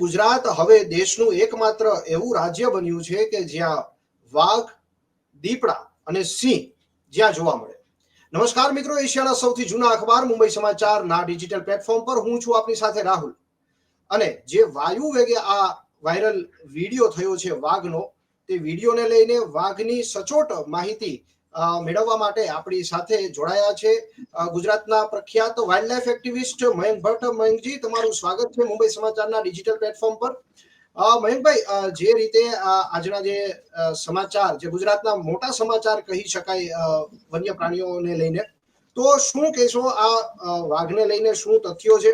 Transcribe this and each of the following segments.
ગુજરાત હવે દેશનું એકમાત્ર એવું રાજ્ય બન્યું છે કે જ્યાં વાઘ, દીપડા અને સિંહ જ્યાં જોવા મળે. નમસ્કાર મિત્રો, એશિયાના સૌથી જૂના અખબાર મુંબઈ સમાચારના ડિજિટલ પ્લેટફોર્મ પર હું છું આપની સાથે રાહુલ. અને જે વાયુ વેગે આ વાયરલ વિડીયો થયો છે વાઘનો, તે વિડીયોને લઈને વાઘની સચોટ માહિતી મેળવવા માટે આપણી સાથે જોડાયા છે ગુજરાતના પ્રખ્યાત વાઇલ્ડલાઇફ એક્ટિવિસ્ટ મયંક ભટ્ટ. મયંકજી, તમારું સ્વાગત છે મુંબઈ સમાચારના ડિજિટલ પ્લેટફોર્મ પર. મયંકભાઈ, જે રીતે આજના જે સમાચાર, જે ગુજરાતના મોટા સમાચાર કહી શકાય વન્ય પ્રાણીઓને લઈને, તો શું કહેશો આ વાઘને લઈને? શું તથ્યો છે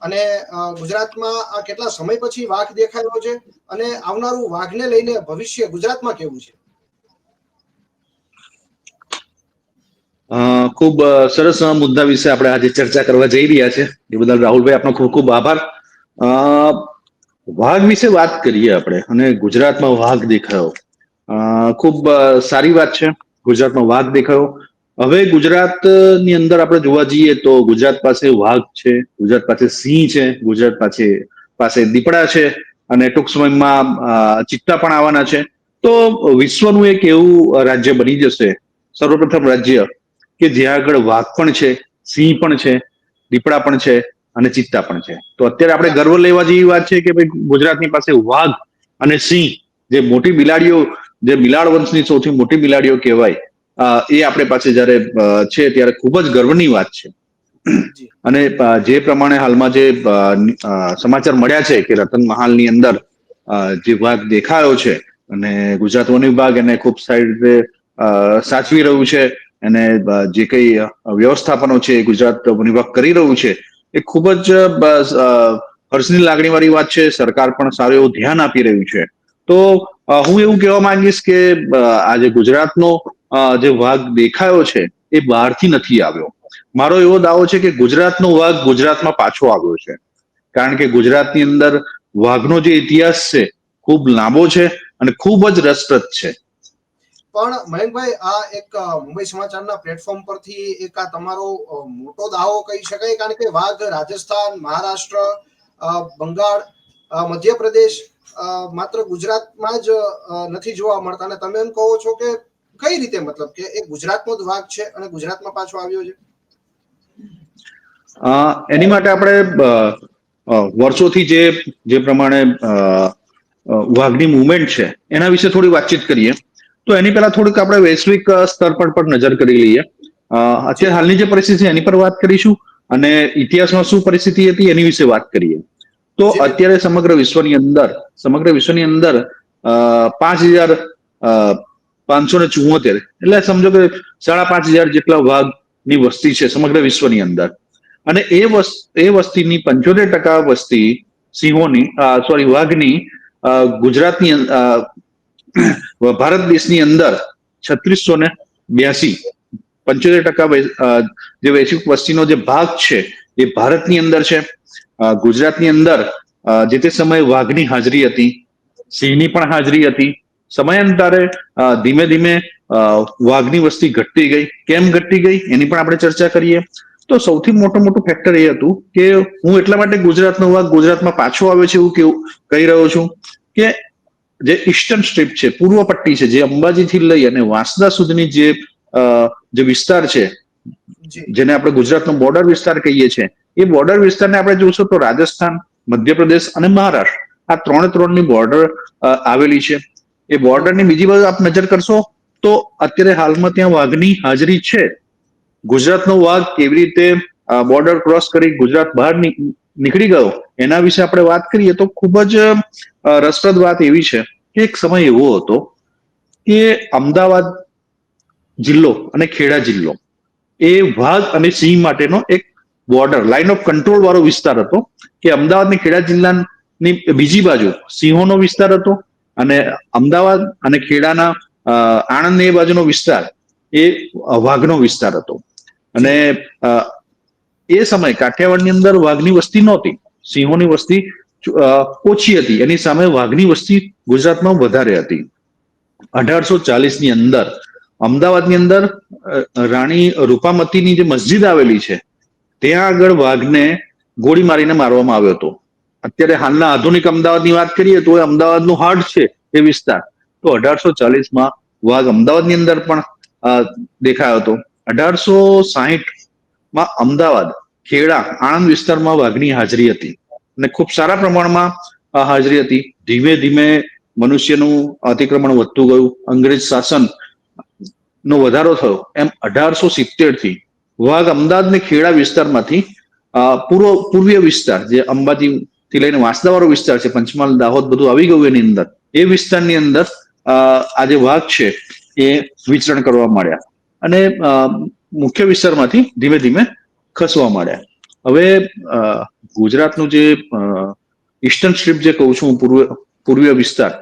અને ગુજરાતમાં આ કેટલા સમય પછી વાઘ દેખાયો છે અને આવનારું વાઘને લઈને ભવિષ્ય ગુજરાતમાં કેવું છે? ખૂબ સરસ મુદ્દા વિશે આપણે આજે ચર્ચા કરવા જઈ રહ્યા છે. એ બદલ રાહુલભાઈ આપનો ખૂબ ખૂબ આભાર. વાઘ વિશે વાત કરીએ આપણે, અને ગુજરાતમાં વાઘ દેખાયો, ખૂબ સારી વાત છે. ગુજરાતમાં વાઘ દેખાયો. હવે ગુજરાતની અંદર આપણે જોવા જઈએ તો ગુજરાત પાસે વાઘ છે, ગુજરાત પાસે સિંહ છે, ગુજરાત પાસે દીપડા છે, અને ટૂંક સમયમાં ચિત્તા પણ આવવાના છે. તો વિશ્વનું એક એવું રાજ્ય બની જશે, સર્વપ્રથમ રાજ્ય કે જ્યાં આગળ વાઘ પણ છે, સિંહ પણ છે, દીપડા પણ છે અને ચિત્તા પણ છે. તો અત્યારે આપણે ગર્વ લેવા જેવી વાત છે કે ભાઈ ગુજરાતની પાસે વાઘ અને સિંહ, જે મોટી બિલાડીઓ, જે બિલાડ વંશની સૌથી મોટી બિલાડીઓ કહેવાય, એ આપણે પાસે જયારે છે ત્યારે ખૂબ જ ગર્વની વાત છે. અને જે પ્રમાણે હાલમાં જે સમાચાર મળ્યા છે કે રતન મહાલની અંદર જે વાઘ દેખાયો છે, અને ગુજરાત વન વિભાગ એને ખૂબ સારી રીતે સાચવી રહ્યું છે, અને જે કઈ વ્યવસ્થાપનો છે ગુજરાત વન વિભાગ કરી રહ્યું છે, એ ખૂબ જ હર્ષની લાગણી વાળી વાત છે. સરકાર પણ સારું એવું ધ્યાન આપી રહ્યું છે. તો હું એવું કહેવા માંગીશ કે આજે ગુજરાતનો જે વાઘ દેખાયો છે એ બહારથી નથી આવ્યો. મારો એવો દાવો છે કે ગુજરાતનો વાઘ ગુજરાતમાં પાછો આવ્યો છે, કારણ કે ગુજરાતની અંદર વાઘનો જે ઇતિહાસ છે ખૂબ લાંબો છે અને ખૂબ જ રસપ્રદ છે. પણ મયંકભાઈ, આ એક મુંબઈ સમાચારના પ્લેટફોર્મ પરથી એક આ તમારો મોટો દાવો કહી શકાય, કારણ કે વાઘ રાજસ્થાન, મહારાષ્ટ્ર, બંગાળ, મધ્યપ્રદેશ, માત્ર ગુજરાતમાં જ નથી જોવા મળતા, અને તમે એમ કહો છો કે કઈ રીતે, મતલબ કે એ ગુજરાતનો જ વાઘ છે અને ગુજરાતમાં પાછો આવ્યો છે? એની માટે આપણે વર્ષોથી જે પ્રમાણે વાઘની મુવમેન્ટ છે એના વિશે થોડી વાતચીત કરીએ. તો એની પહેલા થોડીક આપણે વૈશ્વિક સ્તર પર પણ નજર કરી લઈએ. અત્યારે હાલની જે પરિસ્થિતિ છે એની પર વાત કરીશું, અને ઇતિહાસમાં શું પરિસ્થિતિ હતી એની વિશે વાત કરીએ. તો અત્યારે સમગ્ર વિશ્વની અંદર 5,574, એટલે સમજો કે 5,500 જેટલા વાઘની વસ્તી છે સમગ્ર વિશ્વની અંદર. અને એ વસ્તીની 75% વસ્તી વાઘની ગુજરાતની ભારત દેશની અંદર 3682, 75% જે વૈશ્વિક વસ્તીનો જે ભાગ છે એ ભારતની અંદર છે. ગુજરાતની અંદર જે તે સમયે વાઘની હાજરી હતી, સિંહની પણ હાજરી હતી. સમયાંતરે ધીમે ધીમે વાઘની વસ્તી ઘટતી ગઈ. કેમ ઘટતી ગઈ એની પણ આપણે ચર્ચા કરીએ. તો સૌથી મોટું ફેક્ટર એ હતું કે હું એટલા માટે ગુજરાતનો વાઘ ગુજરાતમાં પાછો આવે છે એવું કહી રહ્યો છું કે જે ઈસ્ટર્ન સ્ટ્રીપ છે, પૂર્વ પટ્ટી છે, જે અંબાજીથી લઈ અને વાંસદા સુધીની જે વિસ્તાર છે, જેને આપણે ગુજરાતનો બોર્ડર વિસ્તાર કહીએ છીએ, એ બોર્ડર વિસ્તારને આપણે જોશું તો રાજસ્થાન, મધ્યપ્રદેશ અને મહારાષ્ટ્ર, આ ત્રણની બોર્ડર આવેલી છે. એ બોર્ડરની બીજી બાજુ આપ નજર કરશો તો અત્યારે હાલમાં ત્યાં વાઘની હાજરી છે. ગુજરાતનો વાઘ કેવી રીતે બોર્ડર ક્રોસ કરી ગુજરાત બહાર નીકળી ગયો એના વિશે આપણે વાત કરીએ તો ખૂબ જ રસપ્રદ વાત એવી છે કે એક સમય એવો હતો કે અમદાવાદ જિલ્લો અને ખેડા જિલ્લો એ વાઘ અને સિંહ માટેનો એક બોર્ડર લાઇન ઓફ કંટ્રોલ વાળો વિસ્તાર હતો, કે અમદાવાદ અને ખેડા જિલ્લાની બીજી બાજુ સિંહોનો વિસ્તાર હતો, અને અમદાવાદ અને ખેડાના આણંદ એ બાજુનો વિસ્તાર એ વાઘનો વિસ્તાર હતો. અને એ સમય કાઠિયાવાડની અંદર વાઘની વસ્તી નહોતી, સિંહોની વસ્તી ઓછી હતી. એની સામે વાઘની વસ્તી ગુજરાતમાં વધારે હતી. 1840ની અંદર અમદાવાદની અંદર રાણી રૂપામતીની જે મસ્જિદ આવેલી છે ત્યાં આગળ વાઘને ગોળી મારીને મારવામાં આવ્યો હતો. અત્યારે હાલના આધુનિક અમદાવાદની વાત કરીએ તો એ અમદાવાદનું હાર્ટ છે એ વિસ્તાર. તો 1840માં વાઘ અમદાવાદની અંદર પણ દેખાયો હતો. 1860માં અમદાવાદ, ખેડા, આણંદ વિસ્તારમાં વાઘની હાજરી હતી અને ખૂબ સારા પ્રમાણમાં હાજરી હતી. ધીમે ધીમે મનુષ્યનું અતિક્રમણ વધતું ગયું, અંગ્રેજ શાસન નો વધારો થયો. એમ 1870 થી વાઘ અમદાવાદ ને ખેડા વિસ્તારમાંથી પૂર્વીય વિસ્તાર જે અંબાજી થી લઈને વાંસદા વાળો વિસ્તાર છે, પંચમહાલ, દાહોદ બધું આવી ગયું એની અંદર. એ વિસ્તારની અંદર આ જે વાઘ છે એ વિચરણ કરવા માંડ્યા અને મુખ્ય વિસ્તારમાંથી ધીમે ધીમે ખસવા માંડ્યા. હવે ગુજરાતનું જે ઈસ્ટર્ન સ્ટ્રીપ જે કહું છું, પૂર્વીય વિસ્તાર,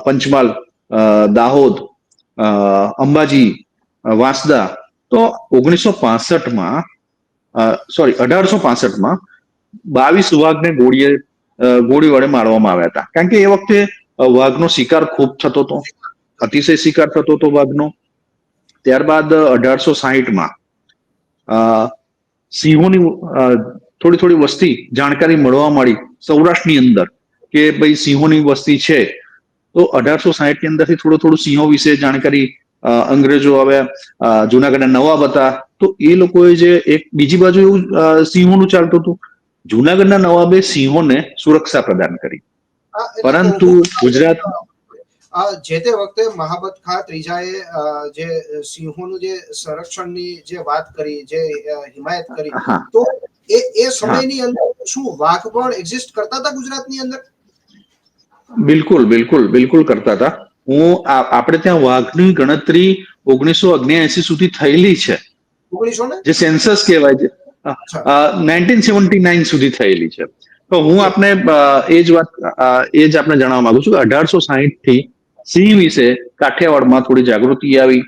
પંચમહાલ, દાહોદ, અંબાજી, વાંસદા, તો 1865માં 22 વાઘને ગોળી વડે મારવામાં આવ્યા હતા. કારણ કે એ વખતે વાઘનો શિકાર ખૂબ થતો હતો, અતિશય શિકાર થતો હતો વાઘનો. ત્યારબાદ 1860માં સિંહોની થોડી થોડી વસ્તી જાણકારી મળવા મળી સૌરાષ્ટ્રની અંદર કે ભાઈ સિંહોની વસ્તી છે. તો 1860 ની અંદરથી થોડું સિંહો વિશે જાણકારી અંગ્રેજો આવ્યા, જુનાગઢના નવાબ હતા, તો એ લોકોએ જે એક બીજી બાજુ એવું સિંહોનું ચાલતું હતું. જુનાગઢના નવાબે સિંહોને સુરક્ષા પ્રદાન કરી, પરંતુ ગુજરાત જે તે વખતે મહાબત ખાં ત્રીજાએ જે સિંહોનું જે સંરક્ષણની જે વાત કરી, જે હિમાયત કરી, તો એ સમયની અંદર શું વાઘ પણ એક્ઝિસ્ટ કરતા હતા ગુજરાતની અંદર? બિલકુલ બિલકુલ બિલકુલ કરતા હતા. આપણે ત્યાં વાઘની ગણતરી 1979 સુધી થયેલી છે, જે સેન્સસ કહેવાય છે, 1979 સુધી થયેલી છે. તો હું આપને એ જ આપને જણાવવા માંગુ છું કે 1860 થી સિંહ વિશે કાઠિયાવાડમાં થોડી જાગૃતિ આવી.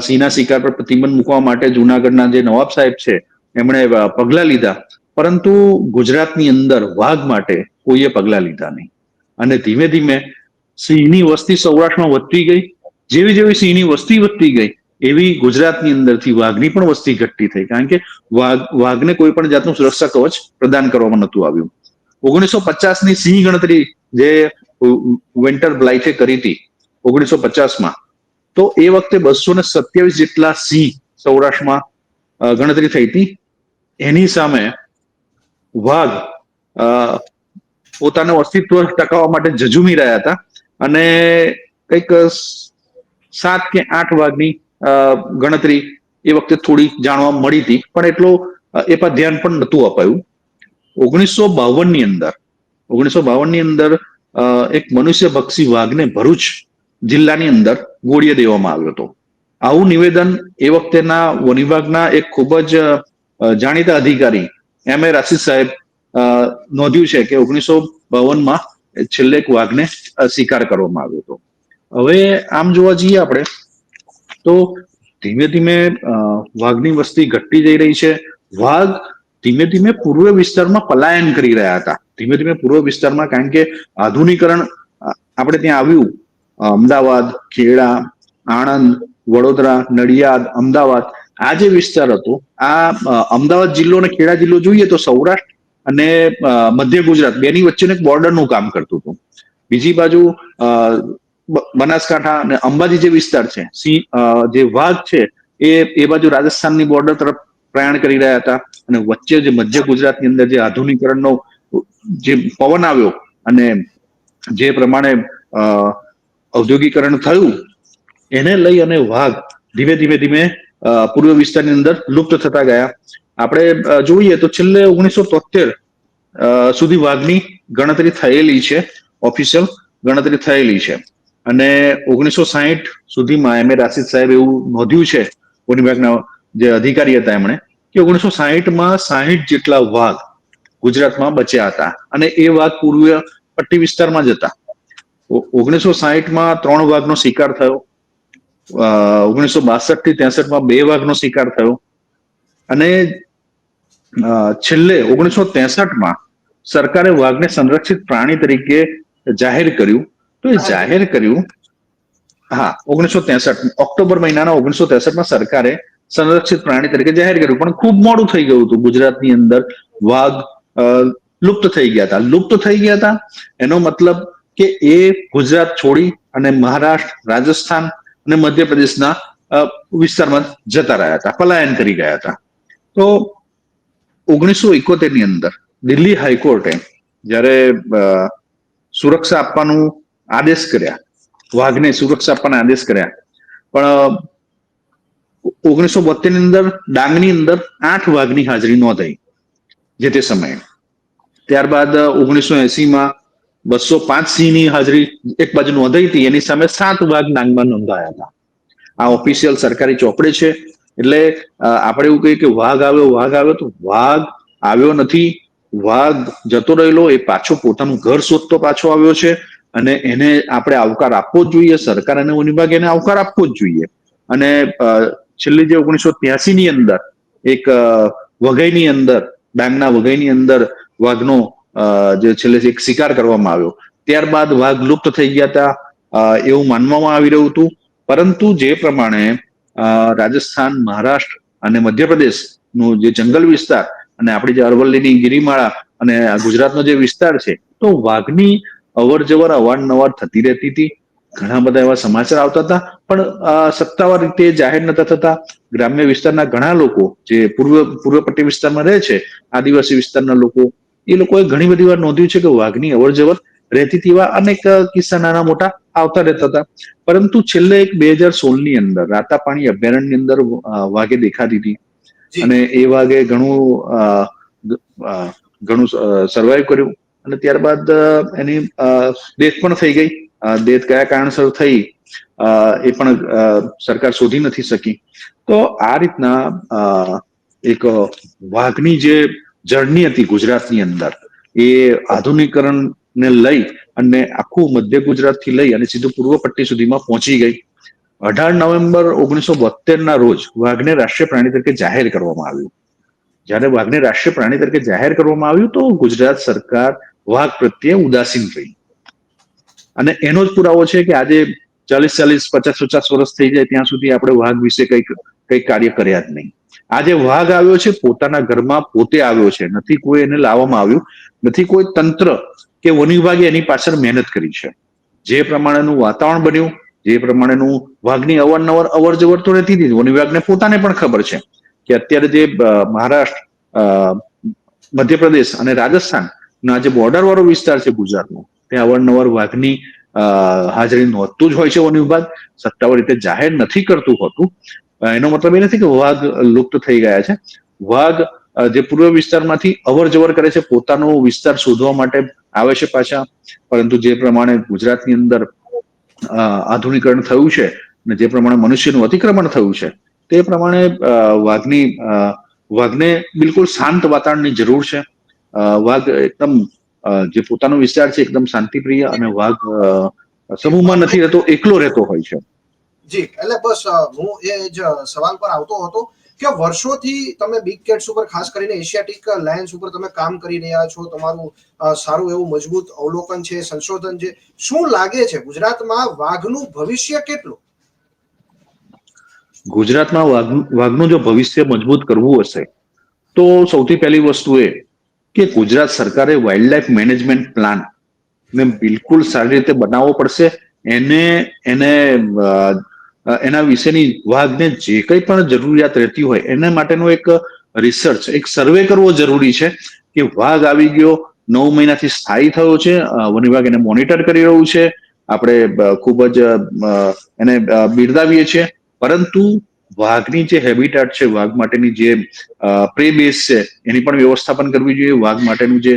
સિંહના શિકાર પર પ્રતિબંધ મૂકવા માટે જુનાગઢના જે નવાબ સાહેબ છે એમણે પગલા લીધા, પરંતુ ગુજરાતની અંદર વાઘ માટે કોઈએ પગલા લીધા નહીં. અને ધીમે ધીમે સિંહની વસ્તી સૌરાષ્ટ્રમાં વધતી ગઈ. જેવી જેવી સિંહની વસ્તી વધતી ગઈ એવી ગુજરાતની અંદરથી વાઘની પણ વસ્તી ઘટતી થઈ, કારણ કે વાઘને કોઈ પણ જાતનું સુરક્ષા કવચ પ્રદાન કરવામાં નહોતું આવ્યું. 1950ની સિંહ ગણતરી જે વિન્ટર બ્લાઇટે કરી હતી 1950માં, તો એ વખતે 227 જેટલા સિંહ સૌરાષ્ટ્રમાં ગણતરી થઈ હતી. એની સામે વાઘ પોતાનું અસ્તિત્વ ટકાવવા માટે ઝઝૂમી રહ્યા હતા અને કંઈક 7 કે 8 વાઘની ગણતરી એ વખતે થોડી જાણવા મળી હતી, પણ એટલો એ પર ધ્યાન પણ નહોતું અપાયું. 1952ની અંદર એક મનુષ્યભક્ષી વાઘને ભરૂચ જિલ્લાની અંદર ગોળીએ દેવામાં આવ્યો હતો. આવું નિવેદન એ વખતેના વન વિભાગના એક ખૂબ જ જાણીતા અધિકારી M.A. રાશિદ સાહેબ નોંધ્યું છે કે 1952માં છેલ્લે એક વાઘને શિકાર કરવામાં આવ્યો હતો. હવે આમ જોવા જઈએ આપણે તો ધીમે ધીમે વાઘની વસ્તી ઘટતી જઈ રહી છે. વાઘ ધીમે ધીમે પૂર્વ વિસ્તારમાં પલાયન કરી રહ્યા હતા, ધીમે ધીમે પૂર્વ વિસ્તારમાં, કારણ કે આધુનિકરણ આપણે ત્યાં આવ્યું. અમદાવાદ, ખેડા, આણંદ, વડોદરા, નડિયાદ, અમદાવાદ, આ જે વિસ્તાર હતો, આ અમદાવાદ જિલ્લો અને ખેડા જિલ્લો જોઈએ તો સૌરાષ્ટ્ર અને મધ્ય ગુજરાત બેની વચ્ચેનું એક બોર્ડરનું કામ કરતું હતું. બીજી બાજુ બનાસકાંઠા અને અંબાજી જે વિસ્તાર છે, જે વાઘ છે એ બાજુ રાજસ્થાનની બોર્ડર તરફ પ્રયાણ કરી રહ્યા હતા. અને વચ્ચે જે મધ્ય ગુજરાતની અંદર જે આધુનિકરણનો જે પવન આવ્યો અને જે પ્રમાણે ઔદ્યોગિકરણ થયું, એને લઈ અને વાઘ ધીમે ધીમે ધીમે પૂર્વ વિસ્તારની અંદર લુપ્ત થતા ગયા. આપણે જોઈએ તો છેલ્લે 1973 સુધી વાઘની ગણતરી થયેલી છે, ઓફિશિયલ ગણતરી થયેલી છે. અને 1960 સુધીમાં M.A. રાશિદ સાહેબ એવું નોંધ્યું છે, વન વિભાગના જે અધિકારી હતા એમણે, કે 1960માં 60 જેટલા વાઘ ગુજરાતમાં બચ્યા હતા અને એ વાઘ પૂર્વીય પટ્ટી વિસ્તારમાં જ હતા. 1960માં 3 વાઘનો શિકાર થયો, 1962 થી 63માં 2 વાઘનો શિકાર થયો અને છેલ્લે 1963માં સરકારે વાઘને સંરક્ષિત પ્રાણી તરીકે જાહેર કર્યું. તો એ જાહેર કર્યું, 1963 ઓક્ટોબર મહિનાના 1963માં સરકારે સંરક્ષિત પ્રાણી તરીકે જાહેર કર્યું, પણ ખૂબ મોડું થઈ ગયું હતું. ગુજરાતની અંદર વાઘ લુપ્ત થઈ ગયા હતા. લુપ્ત થઈ ગયા હતા એનો મતલબ કે એ ગુજરાત છોડી અને મહારાષ્ટ્ર, રાજસ્થાન અને મધ્યપ્રદેશના વિસ્તારમાં જતા રહ્યા હતા, પલાયન કરી ગયા હતા. તો 1971 ની અંદર દિલ્હી હાઈકોર્ટે જ્યારે સુરક્ષા આપવાનું આદેશ કર્યા, વાઘને સુરક્ષા આપવાના આદેશ કર્યા, પણ 1972 ની અંદર ડાંગની અંદર 8 વાઘની હાજરી નોંધાઈ જે તે સમયે. ત્યારબાદ 1980માં 205 સિંહની હાજરી એક બાજુ નોંધાઈ હતી, એની સામે 7 વાઘ ડાંગમાં નોંધાયા હતા. આ ઓફિશિયલ સરકારી ચોપડે છે. એટલે આપણે એવું કહીએ કે વાઘ આવ્યો તો વાઘ આવ્યો નથી. વાઘ જતો રહેલો, એ પાછો પોતાનું ઘર શોધતો પાછો આવ્યો છે અને એને આપણે આવકાર આપવો જ જોઈએ. સરકાર અને વન વિભાગ એને આવકાર આપવો જ જોઈએ. અને છેલ્લી જે 1983 ની અંદર એક વઘઈની અંદર, ડાંગના વઘઈની અંદર વાઘનો જે છેલ્લે એક શિકાર કરવામાં આવ્યો. ત્યારબાદ વાઘ લુપ્ત થઈ ગયા હતા એવું માનવામાં આવી રહ્યું હતું. પરંતુ જે પ્રમાણે રાજસ્થાન, મહારાષ્ટ્ર અને મધ્યપ્રદેશનું જે જંગલ વિસ્તાર અને આપણી જે અરવલ્લીની ગિરિમાળા અને ગુજરાતનો જે વિસ્તાર છે, તો વાઘની અવર જવર અવારનવાર થતી રહેતી હતી. ઘણા બધા એવા સમાચાર આવતા હતા, પણ સત્તાવાર રીતે જાહેર નતા થતા. ગ્રામ્ય વિસ્તારના ઘણા લોકો જે પૂર્વ પટ્ટી વિસ્તારમાં રહે છે, આદિવાસી વિસ્તારના લોકો, એ લોકોએ ઘણી બધી વાર નોંધ્યું છે કે વાઘની અવર જવર રહેતી હતી. એવા અનેક કિસ્સા નાના મોટા આવતા રહેતા હતા. પરંતુ છેલ્લે એક 2016 ની અંદર રાતાપાણી અભયારણ્યની અંદર વાઘે દેખાતી હતી જી અને એ વાઘે ઘણું સર્વાઈવ કર્યું અને ત્યારબાદ એની ડેથ પણ થઈ ગઈ. ડેથ કયા કારણસર થઈ એ પણ સરકાર શોધી નથી શકી. તો આ રીતના એક વાઘની જે જર્ની હતી ગુજરાતની અંદર, એ આધુનિકરણને લઈ અને આખું મધ્ય ગુજરાત થી લઈ અને સીધું પૂર્વ પટ્ટી સુધીમાં પહોંચી ગઈ. 18 નવેમ્બર 1972 ના રોજ વાઘને રાષ્ટ્રીય પ્રાણી તરીકે જાહેર કરવામાં આવ્યું. જ્યારે વાઘને રાષ્ટ્રીય પ્રાણી તરીકે જાહેર કરવામાં આવ્યું તો ગુજરાત સરકાર વાઘ પ્રત્યે ઉદાસીન રહી. અને એનો જ પુરાવો છે કે આજે 40, 50 વર્ષ થઈ જાય ત્યાં સુધી આપણે વાઘ વિશે કંઈક કાર્ય કર્યા જ નહીં. આજે વાઘ આવ્યો છે, પોતાના ઘરમાં પોતે આવ્યો છે, નથી કોઈ એને લાવવામાં આવ્યું, નથી કોઈ તંત્ર કે વન વિભાગે એની પાછળ મહેનત કરી છે. જે પ્રમાણેનું વાતાવરણ બન્યું, જે પ્રમાણેનું વાઘની અવારનવાર અવર જવર તો રહેતી હતી. વન વિભાગને પોતાને પણ ખબર છે કે અત્યારે જે મહારાષ્ટ્ર, મધ્યપ્રદેશ અને રાજસ્થાનના જે બોર્ડર વાળો વિસ્તાર છે ગુજરાતનો, ત્યાં અવારનવાર વાઘની હાજરી નોંધતું જ હોય છે વન વિભાગ. સત્તાવાર રીતે જાહેર નથી કરતું હોતું. એનો મતલબ એ નથી કે વાઘ લુપ્ત થઈ ગયા છે. વાઘ જે પૂર્વ વિસ્તારમાંથી અવર જવર કરે છે, પોતાનો વિસ્તાર શોધવા માટે આવે છે પાછા. પરંતુ જે પ્રમાણે ગુજરાતની અંદર આધુનિકરણ થયું છે અને જે પ્રમાણે મનુષ્યનું અતિક્રમણ થયું છે, તે પ્રમાણે વાઘને બિલકુલ શાંત વાતાવરણની જરૂર છે. વાઘ એકદમ જે પોતાનો વિસ્તાર છે એકદમ શાંતિપ્રિય, અને વાઘ સમૂહમાં નથી રહેતો, એકલો રહેતો હોય છે. જી, એટલે બસ હું એ જ સવાલ પર આવતો હતો કે વર્ષોથી તમે બિગ કેટ્સ ઉપર, ખાસ કરીને એશિયાટિક લાયન્સ ઉપર તમે કામ કરી રહ્યા છો. તમારું સારું એવું મજબૂત અવલોકન છે, સંશોધન છે. શું લાગે છે ગુજરાતમાં વાઘનું ભવિષ્ય કેટલું? ગુજરાતમાં વાઘનું જો ભવિષ્ય મજબૂત કરવું હશે તો સૌથી પહેલી વસ્તુ એ કે ગુજરાત સરકારે વાઇલ્ડ લાઈફ મેનેજમેન્ટ પ્લાન ને બિલકુલ સારી રીતે બનાવવો પડશે. એને એના વિશેની વાઘને જે કંઈ પણ જરૂરિયાત રહેતી હોય એના માટેનો એક રિસર્ચ, એક સર્વે કરવો જરૂરી છે કે વાઘ આવી ગયો, 9 મહિનાથી સ્થાયી થયો છે, વન વિભાગ એને મોનિટર કરી રહ્યું છે, આપણે ખૂબ જ એને બિરદાવીએ છીએ. પરંતુ વાઘની જે હેબિટાટ છે, વાઘ માટેની જે પ્રે બેઝ છે, એની પણ વ્યવસ્થાપન કરવી જોઈએ. વાઘ માટેનું જે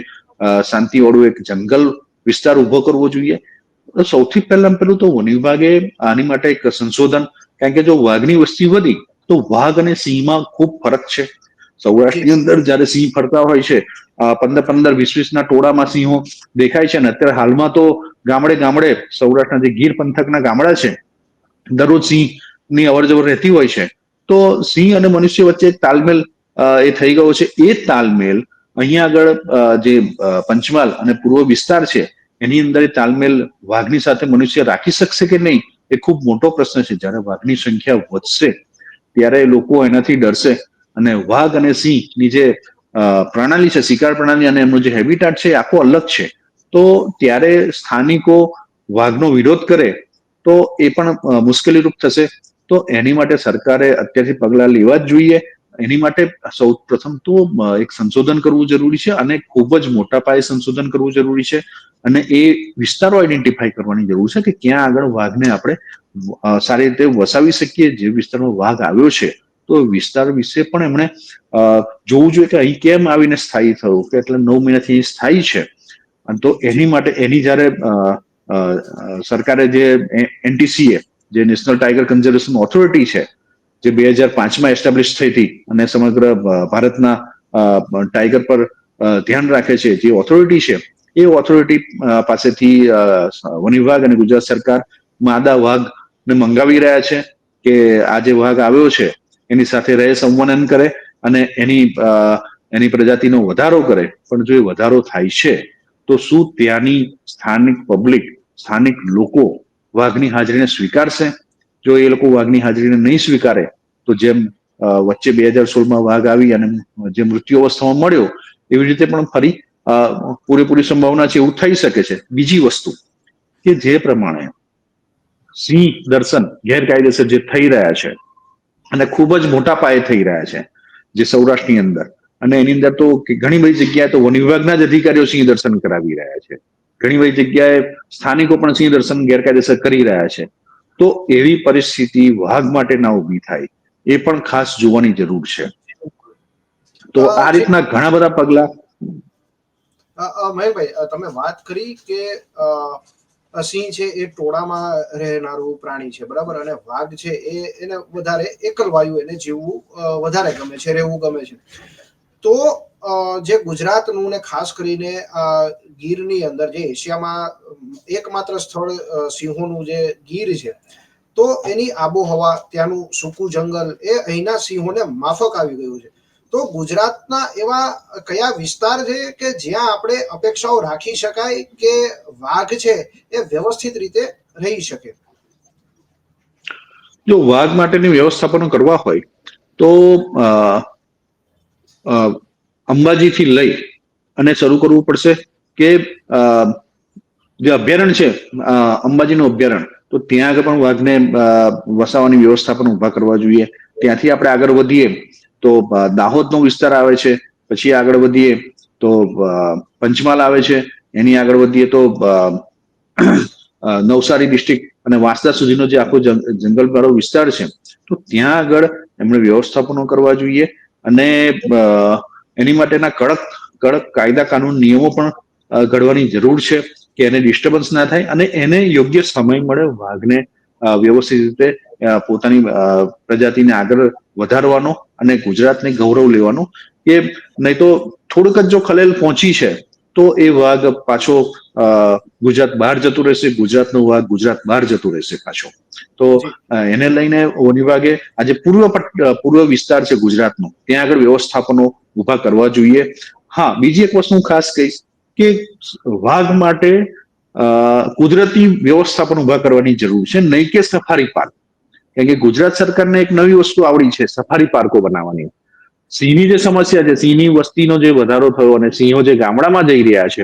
શાંતિવાળું એક જંગલ વિસ્તાર ઉભો કરવો જોઈએ. સૌથી પહેલું તો વન વિભાગે આની માટે એક સંશોધન, કારણ કે જો વાઘની વસ્તી વધી તો વાઘ અને સિંહમાં ખૂબ ફરક છે. સૌરાષ્ટ્રની અંદર જયારે સિંહ ફરતા હોય છે, 15, 20 ના ટોળામાં સિંહો દેખાય છે. ને અત્યારે હાલમાં તો ગામડે ગામડે સૌરાષ્ટ્રના જે ગીર પંથકના ગામડા છે, દરરોજ સિંહની અવર જવર રહેતી હોય છે. તો સિંહ અને મનુષ્ય વચ્ચે એક તાલમેલ એ થઈ ગયો છે. એ તાલમેલ અહીંયા આગળ જે પંચમહાલ અને પૂર્વ વિસ્તાર છે એની અંદર એ તાલમેલ વાઘની સાથે મનુષ્ય રાખી શકશે કે નહીં, એ ખૂબ મોટો પ્રશ્ન છે. જ્યારે વાઘની સંખ્યા વધશે ત્યારે લોકો એનાથી ડરશે અને વાઘ અને સિંહની જે પ્રણાલી છે, શિકાર પ્રણાલી અને એમનું જે હેબિટાટ છે એ આખો અલગ છે. તો ત્યારે સ્થાનિકો વાઘનો વિરોધ કરે તો એ પણ મુશ્કેલીરૂપ થશે. તો એની માટે સરકારે અત્યારથી પગલાં લેવા જ જોઈએ. એની માટે સૌ પ્રથમ તો એક સંશોધન કરવું જરૂરી છે, અને ખૂબ જ મોટા પાયે સંશોધન કરવું જરૂરી છે. અને એ વિસ્તારો આઈડેન્ટિફાઈ કરવાની જરૂર છે કે ક્યાં આગળ વાઘને આપણે સારી રીતે વસાવી શકીએ. જે વિસ્તારમાં વાઘ આવ્યો છે તો વિસ્તાર વિશે પણ એમણે જોવું જોઈએ કે અહીં કેમ આવીને સ્થાયી થયું, કે એટલે 9 મહિનાથી સ્થાયી છે. અને તો એની માટે એની જયારે સરકારે જે NTCA, જે નેશનલ ટાઈગર કન્ઝર્વેશન ઓથોરિટી છે, જે 2005માં એસ્ટાબ્લિશ થઈ હતી અને સમગ્ર ભારતના ટાઈગર પર ધ્યાન રાખે છે, જે ઓથોરિટી છે, એ ઓથોરિટી પાસેથી વન વિભાગ અને ગુજરાત સરકાર માદા વાઘને મંગાવી રહ્યા છે કે આ જે વાઘ આવ્યો છે એની સાથે રહે, સંવનન કરે અને એની પ્રજાતિનો વધારો કરે. પણ જો એ વધારો થાય છે તો શું ત્યાંની સ્થાનિક પબ્લિક, સ્થાનિક લોકો વાઘની હાજરીને સ્વીકારશે? જો એ લોકો વાઘની હાજરીને નહીં સ્વીકારે તો જેમ વચ્ચે 2016માં વાઘ આવી અને જે મૃત્યુ અવસ્થામાં મળ્યો, એવી રીતે પણ ફરી પૂરેપૂરી સંભાવના છે એવું થઈ શકે છે. બીજી વસ્તુ કે જે પ્રમાણે સિંહ દર્શન ગેરકાયદેસર જે થઈ રહ્યા છે અને ખૂબ જ મોટા પાયે થઈ રહ્યા છે, જે સૌરાષ્ટ્રની અંદર, અને એની અંદર તો ઘણી બધી જગ્યાએ તો વન વિભાગના જ અધિકારીઓ સિંહ દર્શન કરાવી રહ્યા છે. ઘણી બધી જગ્યાએ સ્થાનિકો પણ સિંહ દર્શન ગેરકાયદેસર કરી રહ્યા છે. તો એવી પરિસ્થિતિ વાઘ માટે ના ઊભી થાય એ પણ ખાસ જોવાની જરૂર છે. તો આ જે રીતના ઘણા બધા પગલા. મયંકભાઈ, તમે વાત કરી કે સિંહ છે એ ટોળામાં રહેનારું પ્રાણી છે, બરાબર, અને વાઘ છે એને વધારે એકલવાયુ એને જીવવું વધારે ગમે છે, રહેવું ગમે છે. તો જે ગુજરાતનું ને ખાસ કરીને ગીરની અંદર, જે એશિયામાં એકમાત્ર સ્થળ સિંહોનું જે ગીર છે, તો એની આબોહવા, ત્યાંનું સૂકું જંગલ એ અહીંના સિંહોને માફક આવી ગયું છે. તો ગુજરાતના એવા કયા વિસ્તાર છે કે જ્યાં આપણે અપેક્ષાઓ રાખી શકાય કે વાઘ છે એ વ્યવસ્થિત રીતે રહી શકે? જો વાઘ માટેની વ્યવસ્થાપનો કરવા હોય તો અંબાજીથી લઈ અને શરૂ કરવું પડશે કે જે અભયારણ્ય છે, અંબાજીનું અભયારણ્ય, તો ત્યાં આગળ પણ વાઘને વસાવાની વ્યવસ્થા પણ ઊભા કરવા જોઈએ. ત્યાંથી આપણે આગળ વધીએ તો દાહોદનો વિસ્તાર આવે છે. પછી આગળ વધીએ તો પંચમહાલ આવે છે. એની આગળ વધીએ તો નવસારી ડિસ્ટ્રિક્ટ અને વાંસદા સુધીનો જે આખો જંગલવાળો વિસ્તાર છે, તો ત્યાં આગળ એમણે વ્યવસ્થાપનો કરવા જોઈએ. અને એની માટેના કડક કડક કાયદા કાનૂન નિયમો પણ ઘડવાની જરૂર છે કે એને ડિસ્ટર્બન્સ ના થાય અને એને યોગ્ય સમય મળે વાઘને વ્યવસ્થિત રીતે પોતાની પ્રજાતિને આગળ વધારવાનો અને ગુજરાતને ગૌરવ લેવાનો. કે નહીં તો થોડુંક જ જો ખલેલ પહોંચી છે તો એ વાઘ પાછો ગુજરાત બહાર જતું રહેશે, ગુજરાતનો વાઘ ગુજરાત બહાર જતું રહેશે પાછો. તો જી એને લઈને વન વિભાગે આજે પૂર્વ વિસ્તાર છે ગુજરાતનો, ત્યાં આગળ વ્યવસ્થાપનો ઉભા કરવા જોઈએ. હા, બીજી એક વસ્તુ હું ખાસ કહીશ કે વાઘ માટે કુદરતી વ્યવસ્થાપન ઉભા કરવાની જરૂર છે, નહીં કે સફારી પાર્ક. કારણ કે ગુજરાત સરકારને એક નવી વસ્તુ આવડી છે, સફારી પાર્કો બનાવવાની. સિંહની જે સમસ્યા છે, સિંહની વસ્તીનો જે વધારો થયો અને સિંહો જે ગામડામાં જઈ રહ્યા છે,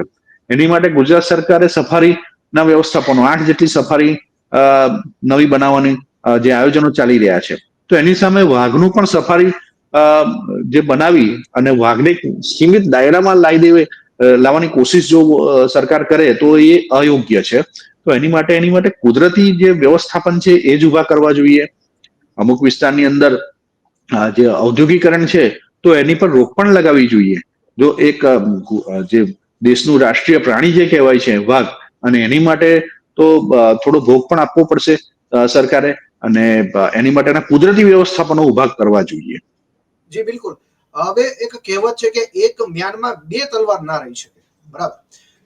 એની માટે ગુજરાત સરકારે સફારીના વ્યવસ્થાપનો 8 જેટલી સફારી નવી બનાવવાની જે આયોજનો ચાલી રહ્યા છે. તો એની સામે વાઘનું પણ સફારી જે બનાવી અને વાઘને સીમિત દાયરામાં લાવવાની કોશિશ જો સરકાર કરે તો એ અયોગ્ય છે. તો એની માટે કુદરતી જે વ્યવસ્થાપન છે એ જ ઉભા કરવા જોઈએ. અમુક વિસ્તારની અંદર જે ઔદ્યોગિકરણ છે તો એની પર રોક પણ લગાવવી જોઈએ. જો એક જે દેશનું રાષ્ટ્રીય પ્રાણી જે કહેવાય છે વાઘ, અને એની માટે તો થોડો ભોગ પણ આપવો પડશે સરકારે, અને એની માટેના કુદરતી વ્યવસ્થાપનો ઉભા કરવા જોઈએ. જી બિલકુલ. હવે એક કહેવત છે કે એક મ્યાનમાં 2 તલવાર ના રહી શકે, બરાબર.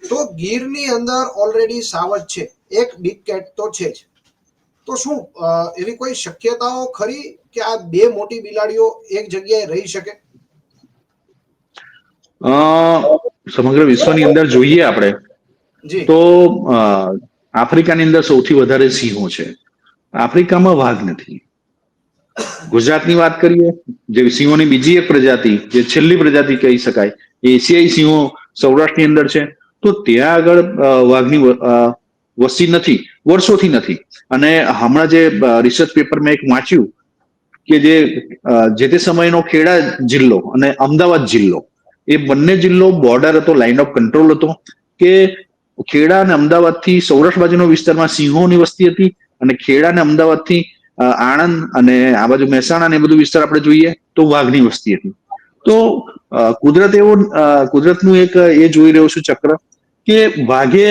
તો ગીરની અંદર ઓલરેડી સાવજ છે, એક બિગ કેટ તો છે જ. તો શું એવી કોઈ શક્યતાઓ ખરી કે આ 2 મોટી બિલાડીઓ એક જગ્યાએ રહી શકે? સમગ્ર વિશ્વની અંદર જોઈએ આપણે જી તો આફ્રિકાની અંદર સૌથી વધારે સિંહો છે. આફ્રિકામાં વાઘ નથી. ગુજરાતની વાત કરીએ, જે સિંહોની બીજી એક પ્રજાતિ, જે છેલ્લી પ્રજાતિ કહી શકાય, એ એશિયાઈ સિંહો સૌરાષ્ટ્રની અંદર છે. તો ત્યાં આગળ વાઘની વસ્તી નથી, વર્ષોથી નથી. અને હમણાં જે રિસર્ચ પેપર મેં એક વાંચ્યું કે જે તે સમયનો ખેડા જિલ્લો અને અમદાવાદ જિલ્લો, એ બંને જિલ્લો બોર્ડર હતો, લાઇન ઓફ કંટ્રોલ હતો. કે ખેડા અને અમદાવાદથી સૌરાષ્ટ્ર બાજુનો વિસ્તારમાં સિંહોની વસ્તી હતી, અને ખેડા અને અમદાવાદથી આણંદ અને આ બાજુ મહેસાણા ને એ બધું વિસ્તાર આપણે જોઈએ તો વાઘની વસ્તી હતી. તો કુદરતનું એક એ જોઈ રહ્યો છું ચક્ર, કે વાઘે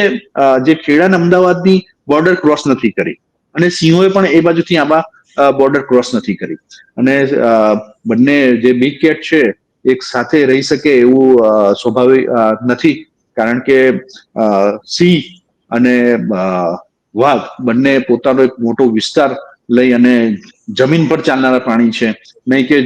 જે ખેડા અને અમદાવાદની બોર્ડર ક્રોસ નથી કરી, અને સિંહોએ પણ એ બાજુથી આબા બોર્ડર ક્રોસ નથી કરી. અને બંને જે બિગ કેટ છે એક સાથે રહી શકે એવું સ્વાભાવિક નથી. કારણ કે સિંહ અને વાઘ બંને પોતાનો એક મોટો વિસ્તાર લઈ અને જમીન પર ચાલનારા પ્રાણી છે, નહીં કે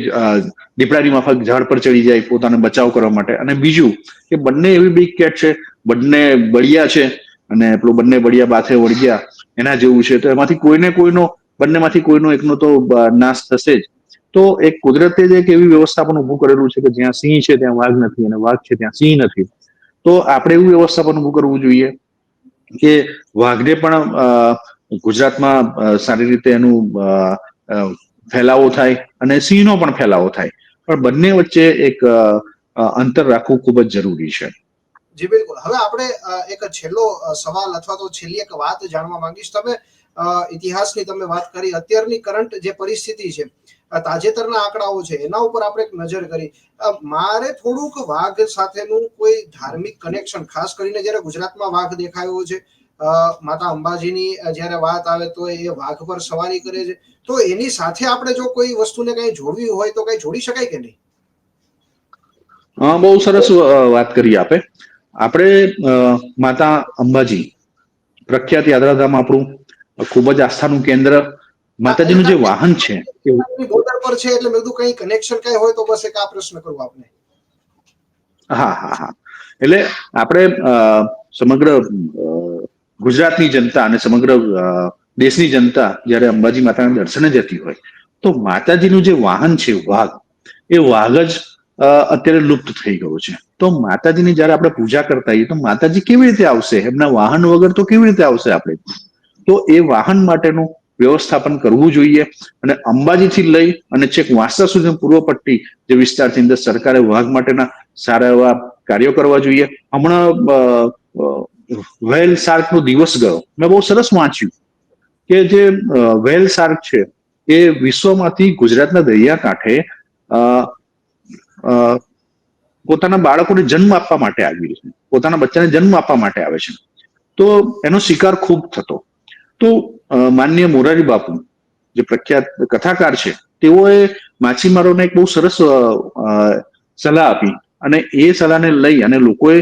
દીપડાની માફક ઝાડ પર ચડી જાય પોતાનો બચાવ કરવા માટે. અને બીજું કે બંને એવી બિગ કેટ છે, બંને બળિયા છે, અને પેલું બંને બળિયા બાથે વળગ્યા એના જેવું છે. તો એમાંથી કોઈને કોઈનો, બંનેમાંથી કોઈનો એકનો તો નાશ થશે જ. તો એક કુદરતે જ એક એવી વ્યવસ્થા પણ ઉભું કરેલું છે કે જ્યાં સિંહ છે ત્યાં વાઘ નથી, અને વાઘ છે ત્યાં સિંહ નથી. તો આપણે એવું વ્યવસ્થા પણ ઉભું કરવું જોઈએ કે વાઘને પણ ગુજરાતમાં સારી રીતે એનું ફેલાવો થાય, અને સિંહનો પણ ફેલાવો થાય. પણ બંને વચ્ચે એક અંતર રાખવું ખૂબ જ જરૂરી છે. જી બિલકુલ. હવે આપણે એક છેલ્લો સવાલ અથવા તો છેલ્લી એક વાત જાણવા માંગીશ. તમે ઇતિહાસની તમે વાત કરી, અત્યારની કરંટ જે પરિસ્થિતિ છે, તાજેતરના આંકડાઓ છે, એના ઉપર આપણે એક નજર કરી. મારે થોડુંક વાઘ સાથેનું કોઈ ધાર્મિક કનેક્શન, ખાસ કરીને જ્યારે ગુજરાતમાં વાઘ દેખાયો છે, માતા અંબાજીની જ્યારે વાત આવે તો એ વાઘ પર સવારી કરે છે, તો એની સાથે આપણે જો કોઈ વસ્તુને કઈ જોડવી હોય તો કઈ જોડી શકાય કે નહીં? બહુ સરસ વાત કરી આપે. આપણે માતા અંબાજી, પ્રખ્યાત યાત્રાધામ, આપણું ખૂબ જ આસ્થાનું કેન્દ્ર. માતાજીનું જે વાહન છે એ બોર્ડર પર છે એટલે મેં કીધું કઈ કનેક્શન કઈ હોય તો બસ એક આ પ્રશ્ન કરું આપને. હા, હા, હા. એટલે આપણે સમગ્ર ગુજરાતની જનતા અને સમગ્ર દેશની જનતા જયારે અંબાજી માતાના દર્શને જતી હોય, તો માતાજીનું જે વાહન છે વાઘ, એ વાઘ જ અત્યારે લુપ્ત થઈ ગયો છે. તો માતાજીની જયારે આપણે પૂજા કરતા હોઈએ તો માતાજી કેવી રીતે આવશે? એમના વાહન વગર તો કેવી રીતે આવશે આપણે? તો એ વાહન માટેનું વ્યવસ્થાપન કરવું જોઈએ. અને અંબાજીથી લઈ અને છેક વાંસદા સુધી પૂર્વ પટ્ટી જે વિસ્તારની અંદર સરકારે વાઘ માટેના સારા એવા કાર્યો કરવા જોઈએ. હમણાં વ્હેલ શાર્ક નો દિવસ ગયો, મેં બહુ સરસ વાંચ્યું કે જે વ્હેલ શાર્ક છે એ વિશ્વમાંથી ગુજરાતના દરિયાકાંઠે પોતાના બાળકોને જન્મ આપવા માટે આવી છે, પોતાના બચ્ચાને જન્મ આપવા માટે આવે છે. તો એનો શિકાર ખૂબ થતો. તો માનનીય મોરારી બાપુ, જે પ્રખ્યાત કથાકાર છે, તેઓએ માછીમારોને એક બહુ સરસ સલાહ આપી, અને એ સલાહને લઈ અને લોકોએ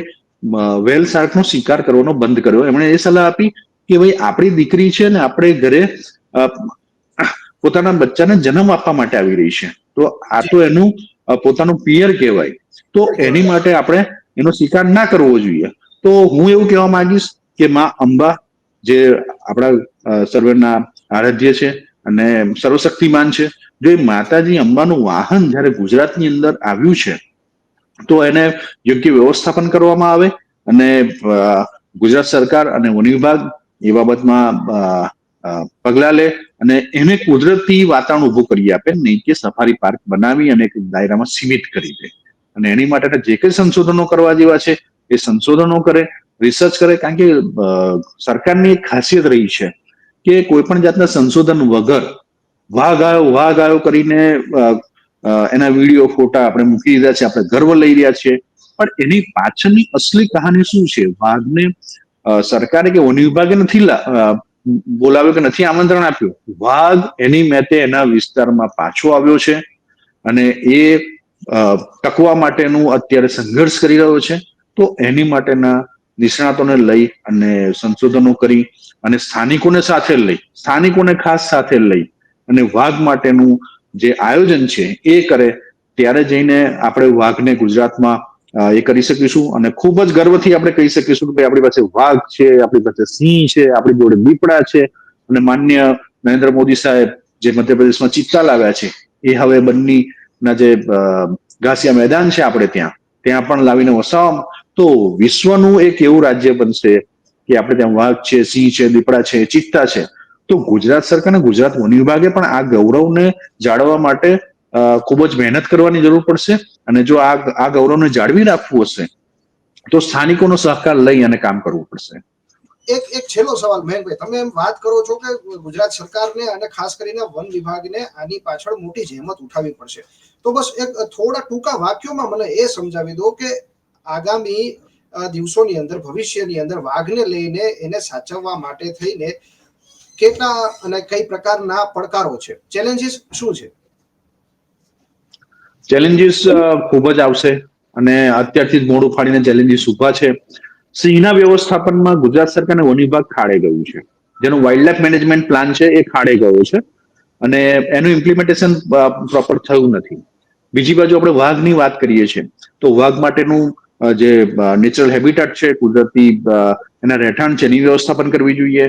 વેલ શાર્કનો શિકાર કરવાનો બંધ કર્યો. એમણે એ સલાહ આપી કે ભાઈ, આપણી દીકરી છે ને આપણે ઘરે પોતાના બચ્ચાને જન્મ આપવા માટે આવી રહી છે, તો આ તો એનું પોતાનું પિયર કહેવાય. તો એની માટે આપણે એનો શિકાર ના કરવો જોઈએ. તો હું એવું કહેવા માંગીશ કે માં અંબા, જે આપણા સર્વેના આરાધ્ય છે અને સર્વશક્તિમાન છે, જો એ માતાજી અંબાનું વાહન જયારે ગુજરાતની અંદર આવ્યું છે, તો એને યોગ્ય વ્યવસ્થાપન કરવામાં આવે. અને ગુજરાત સરકાર અને વન વિભાગ એ બાબતમાં પગલા લે, અને એને કુદરતી વાતાવરણ ઉભું કરી આપે, નહીં કે સફારી પાર્ક બનાવી અને એક દાયરામાં સીમિત કરી દે. અને એની માટેના જે કંઈ સંશોધનો કરવા જેવા છે એ સંશોધનો કરે, રિસર્ચ કરે. કારણ કે સરકારની એક ખાસિયત રહી છે કે કોઈ પણ જાતના સંશોધન વગર વાઘ આવ્યો કરીને એના વિડીયો ફોટા આપણે મૂકી દીધા છે, આપણે ગર્વ લઈ રહ્યા છીએ. પણ એની પાછળની અસલી કહાની શું છે? વાઘને સરકારે કે વન વિભાગે નથી બોલાવ્યો કે નથી આમંત્રણ આપ્યું. વાઘ એની મેતે એના વિસ્તારમાં પાછો આવ્યો છે, અને એ ટકવા માટેનું અત્યારે સંઘર્ષ કરી રહ્યો છે. તો એની માટેના નિષ્ણાતોને લઈ અને સંશોધનો કરી અને સ્થાનિકોને ખાસ સાથે લઈ અને વાઘ માટેનું જે આયોજન છે એ કરે, ત્યારે જઈને આપણે વાઘને ગુજરાતમાં એ કરી શકીશું. અને ખૂબ જ ગર્વથી આપણે કહી શકીશું કે ભાઈ, આપણી પાસે વાઘ છે, આપણી પાસે સિંહ છે, આપણી જોડે દીપડા છે. અને માન્ય નરેન્દ્ર મોદી સાહેબ જે મધ્યપ્રદેશમાં ચિત્તા લાવ્યા છે એ હવે બન્નીના જે ઘાસિયા મેદાન છે આપણે ત્યાં પણ લાવીને વસાવવામાં, તો વિશ્વનું એક એવું રાજ્ય બનશે કે આપણે ત્યાં વાઘ છે, સિંહ છે, દીપડા છે, ચિત્તા છે. તો ગુજરાત સરકાર અને ગુજરાત વન વિભાગે પણ આ ગૌરવને જાળવવા માટે ખૂબ જ મહેનત કરવાની જરૂર પડશે. અને જો આ ગૌરવને જાળવી રાખવું હશે તો સ્થાનિકોનો સહકાર લઈ અને કામ કરવું પડશે. એક છેલ્લો સવાલ મહેકભાઈ, તમે એમ વાત કરો છો કે ગુજરાત સરકારને અને ખાસ કરીને વન વિભાગને આની પાછળ મોટી જહેમત ઉઠાવવી પડશે, તો બસ એક થોડા ટૂંકા વાક્યોમાં મને એ સમજાવી દો કે આગામી દિવસોની અંદર, ભવિષ્યની અંદર વાઘને લઈને એને સાચવવા માટે થઈને કેટલા અને કઈ પ્રકારના પડકારો છે, ચેલેન્જીસ શું છે? ચેલેન્જીસ ખૂબ જ આવશે અને અત્યારથી જ મોડું ફાડીને ચેલેન્જીસ ઊભા છે. સિંહના વ્યવસ્થાપનમાં ગુજરાત સરકારને વન વિભાગ ખાડે ગયું છે. જેનો વાઇલ્ડ લાઇફ મેનેજમેન્ટ પ્લાન છે એ ખાડે ગયો છે અને એનું ઇમ્પ્લિમેન્ટેશન પ્રોપર થયું નથી. બીજી બાજુ આપણે વાઘની વાત કરીએ છીએ તો વાઘ માટેનું જે નેચરલ હેબિટાટ છે, કુદરતી એના રહેઠાણ છે, એની વ્યવસ્થાપન કરવી જોઈએ.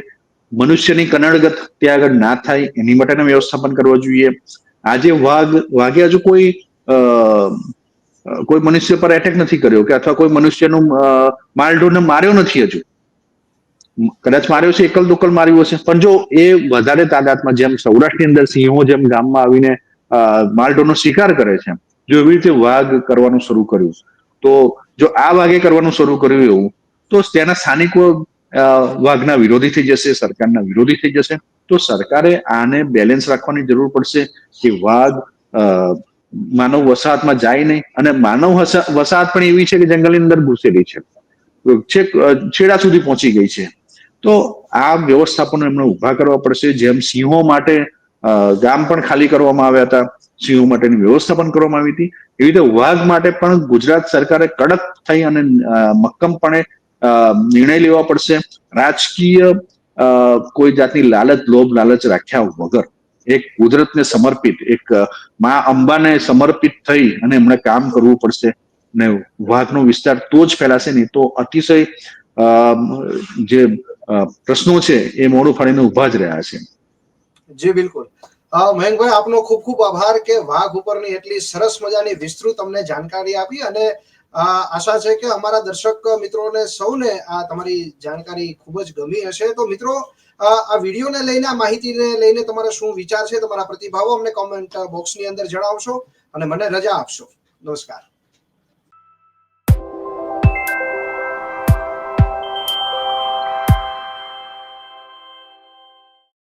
મનુષ્યની કનડગત ત્યાં આગળ ના થાય એની માટેનું વ્યવસ્થાપન કરવું જોઈએ. આજે વાઘે હજુ કોઈ મનુષ્ય પર એટેક નથી કર્યો કે અથવા કોઈ મનુષ્યનું માલઢોરને માર્યો નથી હજુ. કદાચ માર્યો છે, એકલ દુકલ માર્યું હશે, પણ જો એ વધારે તાદાદમાં જેમ સૌરાષ્ટ્રની અંદર સિંહો જેમ ગામમાં આવીને માલઢોરનો શિકાર કરે છે, જો એવી રીતે વાઘ કરવાનું શરૂ કર્યું, તો જો આ વાઘે કરવાનું શરૂ કર્યું એવું, તો ત્યાંના સ્થાનિકો વાઘના વિરોધી થઈ જશે, સરકારના વિરોધી થઈ જશે. તો સરકારે આને બેલેન્સ રાખવાની જરૂર પડશે કે વાઘ માનવ વસાહતમાં જાય નહીં, અને માનવ વસાહત પણ એવી છે કે જંગલની અંદર ઘૂસેલી છે, છેક છેડા સુધી પહોંચી ગઈ છે. તો આ વ્યવસ્થાપનો એમને ઉભા કરવા પડશે. જેમ સિંહો માટે ગામ પણ ખાલી કરવામાં આવ્યા હતા, સિંહો માટેની વ્યવસ્થા પણ કરવામાં આવી હતી, એવી રીતે વાઘ માટે પણ ગુજરાત સરકારે કડક થઈ અને મક્કમપણે નિર્ણય લેવા પડશે. રાજકીય કોઈ જાતની લાલચ, લોભ લાલચ રાખ્યા વગર એક કુદરતને સમર્પિત, એક મા અંબાને સમર્પિત થઈ અને એમણે કામ કરવું પડશે. ને વાઘનો વિસ્તાર તો જ ફેલાશે, નહીં તો અતિશય જે પ્રશ્નો છે એ મોડું ફાડીને ઉભા જ રહ્યા છે. જી બિલકુલ. મયંકભાઈ, આપનો ખૂબ ખૂબ આભાર કે વાઘ ઉપરની એટલી સરસ મજાની વિસ્તૃત અમને જાણકારી આપી, અને આશા છે કે અમારા દર્શક મિત્રોને સૌને આ તમારી જાણકારી ખૂબ જ ગમી હશે. તો મિત્રો, આ વિડીયોને લઈને, આ માહિતીને લઈને તમારા શું વિચાર છે, તમારા પ્રતિભાવો અમને કોમેન્ટ બોક્સની અંદર જણાવશો અને મને રજા આપશો. નમસ્કાર.